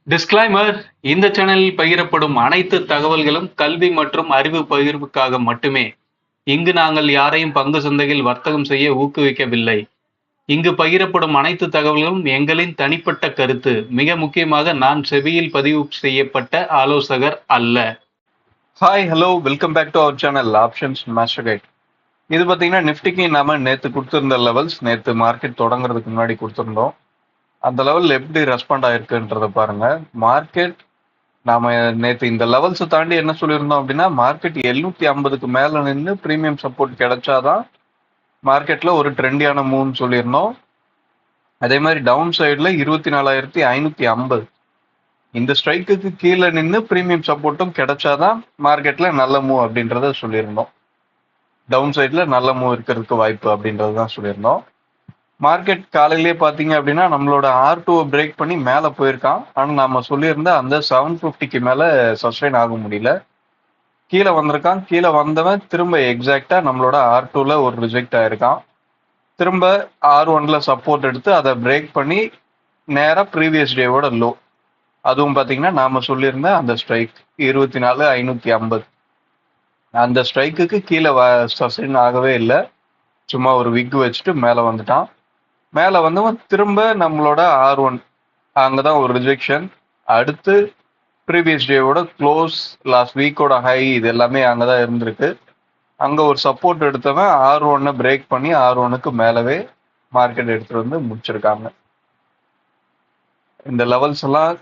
Disclaimer: இந்த சேனலில் பகிரப்படும் அனைத்து தகவல்களும் கல்வி மற்றும் அறிவு பகிர்வுக்காக மட்டுமே. இங்கு நாங்கள் யாரையும் பங்கு சந்தையில் வர்த்தகம் செய்ய ஊக்குவிக்கவில்லை. இங்கு பகிரப்படும் அனைத்து தகவல்களும் எங்களின் தனிப்பட்ட கருத்து. மிக முக்கியமாக, நான் செபியில் பதிவு செய்யப்பட்ட ஆலோசகர் அல்ல. Hi, hello, welcome back to our channel options master guide. இது பார்த்தீங்கன்னா நிஃப்டிக்கு நாம நேற்று கொடுத்துருந்த லெவல்ஸ். நேற்று மார்க்கெட் தொடங்குறதுக்கு முன்னாடி கொடுத்துருந்தோம். அந்த லெவல் எப்படி ரெஸ்பாண்ட் ஆயிருக்குன்றத பாருங்க. மார்க்கெட் நாம நேற்று இந்த லெவல்ஸை தாண்டி என்ன சொல்லியிருந்தோம் அப்படின்னா, மார்க்கெட் 750க்கு மேல நின்று ப்ரீமியம் சப்போர்ட் கிடைச்சாதான் மார்க்கெட்ல ஒரு ட்ரெண்டியான மூவ்னு சொல்லியிருந்தோம். அதே மாதிரி டவுன் சைடில் 24,550 இந்த ஸ்ட்ரைக்குக்கு கீழே நின்று ப்ரீமியம் சப்போர்ட்டும் கிடைச்சாதான் மார்க்கெட்ல நல்ல மூவ் அப்படின்றத சொல்லியிருந்தோம். டவுன் சைடில் நல்ல மூவ் இருக்கிறதுக்கு வாய்ப்பு அப்படின்றது தான் சொல்லியிருந்தோம். மார்க்கெட் காலையிலேயே பார்த்தீங்க அப்படின்னா நம்மளோட R2 பிரேக் பண்ணி மேலே போயிருக்கான். ஆனால் நம்ம சொல்லியிருந்த அந்த 750க்கு மேலே சஸ்டைன் ஆக முடியல. கீழே வந்திருக்கான். கீழே வந்தவன் திரும்ப எக்ஸாக்டா நம்மளோட R2ல ஒரு ரிஜெக்ட் ஆயிருக்கான். திரும்ப R1ல சப்போர்ட் எடுத்து அதை பிரேக் பண்ணி நேராக ப்ரீவியஸ் டேவோட லோ, அதுவும் பார்த்தீங்கன்னா நாம சொல்லியிருந்த அந்த ஸ்ட்ரைக் 24,550 அந்த ஸ்ட்ரைக்குக்கு கீழே சஸ்டைன் ஆகவே இல்லை. சும்மா ஒரு விக் வச்சுட்டு மேலே வந்துட்டான். மேலே வந்தவன் திரும்ப நம்மளோட R1 அங்கதான் ஒரு ரிஜெக்ஷன். அடுத்து ப்ரீவியஸ் டேவோட க்ளோஸ், லாஸ்ட் வீக்கோட ஹை, இது எல்லாமே அங்கதான் இருந்திருக்கு. அங்க ஒரு சப்போர்ட் எடுத்தவன் R1 பிரேக் பண்ணி R1க்கு மேலவே மார்க்கெட் எடுத்துட்டு வந்து முடிச்சிருக்காங்க. இந்த லெவல்ஸ் எல்லாம்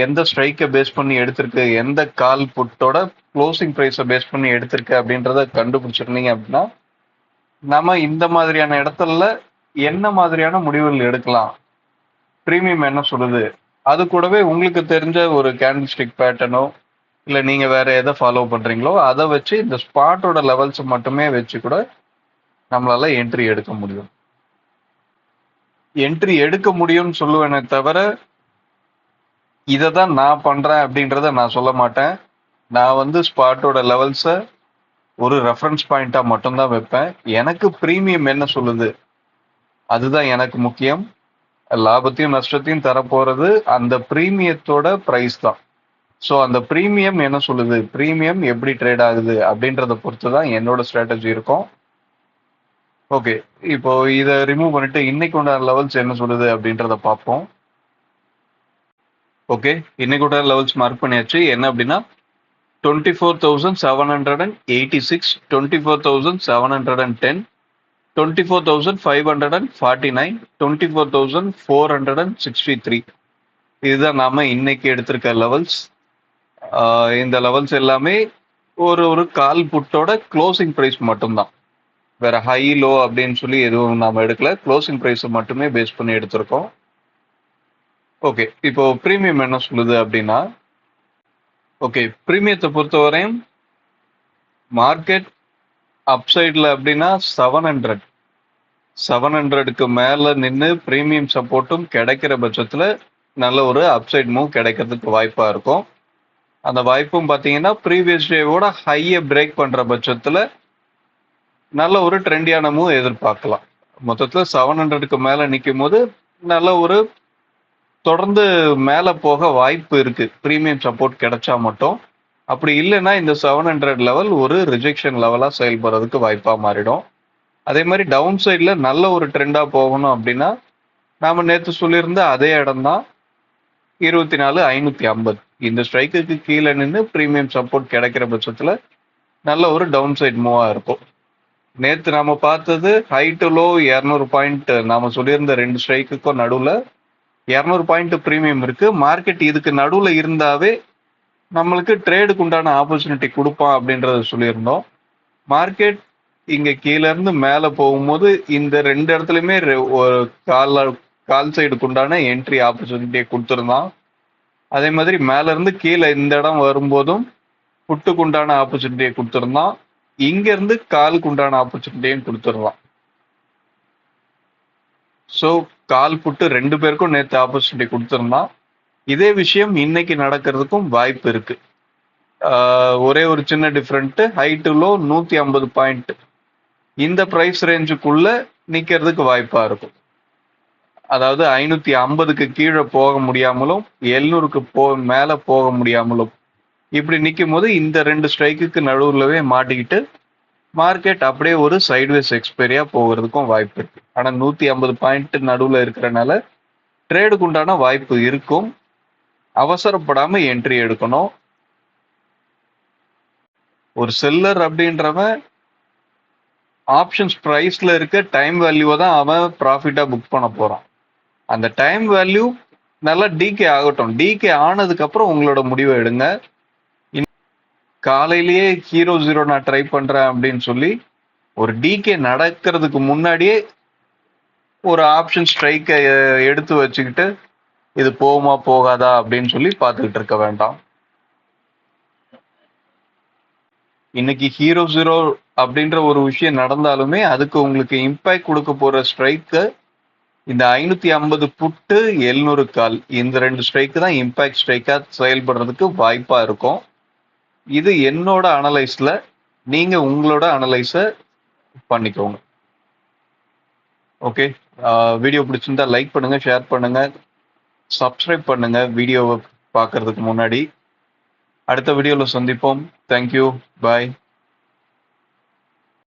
எந்த ஸ்ட்ரைக்கை பேஸ் பண்ணி எடுத்திருக்கு, எந்த கால் புட்டோட க்ளோசிங் ப்ரைஸை பேஸ் பண்ணி எடுத்திருக்கு அப்படின்றத கண்டுபிடிச்சிருந்தீங்க அப்படின்னா நம்ம இந்த மாதிரியான இடத்துல என்ன மாதிரியான முடிவுகள் எடுக்கலாம், ப்ரீமியம் என்ன சொல்லுது, அது கூடவே உங்களுக்கு தெரிஞ்ச ஒரு கேண்டில் ஸ்டிக் பேட்டர்னோ இல்லை நீங்க வேற எதை ஃபாலோ பண்றீங்களோ அதை வச்சு இந்த ஸ்பாட்டோட லெவல்ஸ் மட்டுமே வச்சு கூட நம்மளால என்ட்ரி எடுக்க முடியும். என்ட்ரி எடுக்க முடியும்னு சொல்லுவேனே தவிர இதை தான் நான் பண்றேன் அப்படின்றத நான் சொல்ல மாட்டேன். நான் வந்து ஸ்பாட்டோட லெவல்ஸை ஒரு ரெஃபரன்ஸ் பாயிண்டா மட்டும்தான் வைப்பேன். எனக்கு ப்ரீமியம் என்ன சொல்லுது அதுதான் எனக்கு முக்கியம். லாபத்தையும் நஷ்டத்தையும் தரப்போறது அந்த ப்ரீமியத்தோட ப்ரைஸ் தான். ஸோ அந்த ப்ரீமியம் என்ன சொல்லுது, ப்ரீமியம் எப்படி ட்ரேட் ஆகுது அப்படின்றத பொறுத்து தான் என்னோட ஸ்ட்ராட்டஜி இருக்கும். ஓகே, இப்போ இதை ரிமூவ் பண்ணிட்டு இன்னைக்கு உண்டான லெவல்ஸ் என்ன சொல்லுது அப்படின்றத பார்ப்போம். ஓகே, இன்னைக்கு உண்டான லெவல்ஸ் மார்க் பண்ணியாச்சு. என்ன அப்படின்னா 24,786, 24,710, 24,549, 24,463. இதுதான் நாம இன்னைக்கு எடுத்திருக்க லெவல்ஸ். இந்த லெவல்ஸ் எல்லாமே ஒரு ஒரு கால் புட்டோட க்ளோசிங் ப்ரைஸ் மட்டும்தான். வேற ஹை லோ அப்படின்னு சொல்லி எதுவும் நாம எடுக்கல. க்ளோசிங் ப்ரைஸை மட்டுமே பேஸ் பண்ணி எடுத்திருக்கோம். ஓகே, இப்போ ப்ரீமியம் என்ன சொல்லுது அப்படின்னா, ஓகே, ப்ரீமியத்தை பொறுத்தவரையும் மார்க்கெட் அப்சைட்ல அப்படின்னா 700க்கு மேல நின்று ப்ரீமியம் சப்போர்ட்டும் கிடைக்கிற பட்சத்துல நல்ல ஒரு அப்சைட் மூவ் கிடைக்கிறதுக்கு வாய்ப்பா இருக்கும். அந்த வாய்ப்பும் பார்த்தீங்கன்னா ப்ரீவியஸ் டேவோட ஹையை பிரேக் பண்ற பட்சத்துல நல்ல ஒரு ட்ரெண்டியான மூவ் எதிர்பார்க்கலாம். மொத்தத்தில் 700க்கு மேல நிற்கும் போது நல்ல ஒரு தொடர்ந்து மேல போக வாய்ப்பு இருக்கு, ப்ரீமியம் சப்போர்ட் கிடைச்சா மட்டும். அப்படி இல்லைன்னா இந்த 700 லெவல் ஒரு ரிஜெக்ஷன் லெவலா செயல்படுறதுக்கு வாய்ப்பா மாறிடும். அதே மாதிரி டவுன் சைட்ல நல்ல ஒரு ட்ரெண்டா போகணும் அப்படின்னா நாம நேற்று சொல்லியிருந்த அதே இடம் தான் 24,550. இந்த ஸ்ட்ரைக்குக்கு கீழே நின்று ப்ரீமியம் சப்போர்ட் கிடைக்கிற பட்சத்துல நல்ல ஒரு டவுன் சைட் மூவா இருக்கும். நேற்று நாம பார்த்தது ஹை டு லோ 200 பாயிண்ட். நாம சொல்லியிருந்த ரெண்டு ஸ்ட்ரைக்குக்கும் நடுவில் 200 பாயிண்ட் ப்ரீமியம் இருக்கு. மார்க்கெட் இதுக்கு நடுவில் இருந்தாவே நம்மளுக்கு ட்ரேடுக்கு உண்டான ஆப்பர்ச்சுனிட்டி கொடுப்பான் அப்படின்றத சொல்லியிருந்தோம். மார்க்கெட் இங்க கீழே இருந்து மேல போகும்போது இந்த ரெண்டு இடத்துலயுமே ஒரு கால் சைடுக்கு உண்டான என்ட்ரி ஆப்பர்ச்சுனிட்டியை கொடுத்துருந்தான். அதே மாதிரி மேல இருந்து கீழே இந்த இடம் வரும்போதும் புட்டுக்கு உண்டான ஆப்பர்ச்சுனிட்டியை கொடுத்துருந்தான். இங்க இருந்து காலுக்கு உண்டான ஆப்பர்ச்சுனிட்டியும் கொடுத்துடலாம். ஸோ கால் புட்டு ரெண்டு பேருக்கும் நேற்று ஆப்பர்ச்சுனிட்டி கொடுத்துருந்தான். இதே விஷயம் இன்னைக்கு நடக்கிறதுக்கும் வாய்ப்பு இருக்கு. ஒரே ஒரு சின்ன different, high to low 150 point இந்த ப்ரைஸ் ரேஞ்சுக்குள்ள நிக்கிறதுக்கு வாய்ப்பா இருக்கும். அதாவது 550க்கு கீழே போக முடியாமலும் 700க்கு மேல போக முடியாமலும் இப்படி நிற்கும் போது இந்த 2 ஸ்ட்ரைக்குக்கு நடுவுலவே மாட்டிக்கிட்டு மார்க்கெட் அப்படியே ஒரு சைட்வேஸ் எக்ஸ்பைரியா போகிறதுக்கும் வாய்ப்பு இருக்கு. ஆனா 150 பாயிண்ட் நடுவுல இருக்கிறனால ட்ரேடுக்கு உண்டான வாய்ப்பு இருக்கும். அவசரப்படாம என்ட்ரி எடுக்கணும். ஒரு செல்லர் அப்படின்றவன் ஆப்ஷன்ஸ் பிரைஸ்ல இருக்க டைம் வேல்யூவை தான் அவன் ப்ராஃபிட்டா புக் பண்ண போறான். அந்த டைம் வேல்யூ நல்லா டிகே ஆகட்டும். டிகே ஆனதுக்கு அப்புறம் உங்களோட முடிவை எடுங்க. காலையிலேயே ஹீரோ ஜீரோ நான் ட்ரை பண்றேன் அப்படின்னு சொல்லி ஒரு டிகே நடக்கிறதுக்கு முன்னாடியே ஒரு ஆப்ஷன் ஸ்ட்ரைக்கை எடுத்து வச்சுக்கிட்டு இது போகுமா போகாதா அப்படின்னு சொல்லி பார்த்துக்கிட்டு இருக்க வேண்டாம். இன்னைக்கு ஹீரோ ஜீரோ அப்படின்ற ஒரு விஷயம் நடந்தாலுமே அதுக்கு உங்களுக்கு இம்பாக்ட் கொடுக்க போற ஸ்ட்ரைக்கு இந்த 550 புட்டு 700 கால் இந்த 2 ஸ்ட்ரைக்கு தான் இம்பாக்ட் ஸ்ட்ரைக்கா செயல்படுறதுக்கு வாய்ப்பா இருக்கும். இது என்னோட அனலைஸ்ல, நீங்க உங்களோட அனலைஸ பண்ணிக்கோங்க. ஓகே, வீடியோ பிடிச்சிருந்தா லைக் பண்ணுங்க, ஷேர் பண்ணுங்க, சப்ஸ்கிரைப் பண்ணுங்க வீடியோவை பார்க்கறதுக்கு முன்னாடி. அடுத்த வீடியோவில் சந்திப்போம். தேங்க்யூ, பாய்.